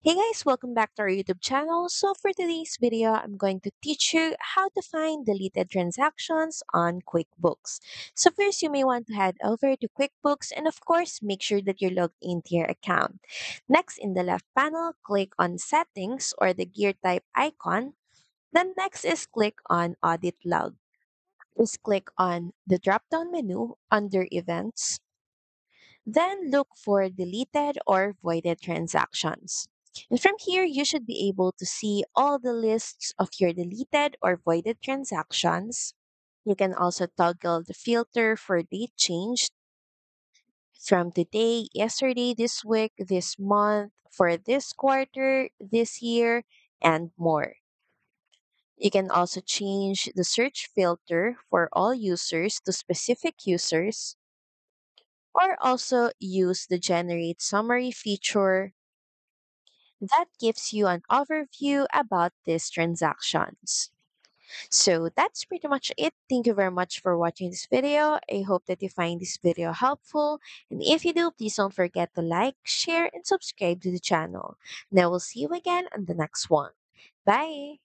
Hey guys, welcome back to our YouTube channel. So for today's video, I'm going to teach you how to find deleted transactions on QuickBooks. So first, you may want to head over to QuickBooks and of course, make sure that you're logged into your account. Next, in the left panel, click on Settings or the gear type icon. Then next is click on Audit Log. Just click on the drop-down menu under Events. Then look for deleted or voided transactions. And from here, you should be able to see all the lists of your deleted or voided transactions. You can also toggle the filter for date changed from today, yesterday, this week, this month, for this quarter, this year, and more. You can also change the search filter for all users to specific users, or also use the generate summary feature that gives you an overview about these transactions. So that's pretty much it. Thank you very much for watching this video. I hope that you find this video helpful. And if you do, please don't forget to like, share, and subscribe to the channel. Now we'll see you again on the next one. Bye!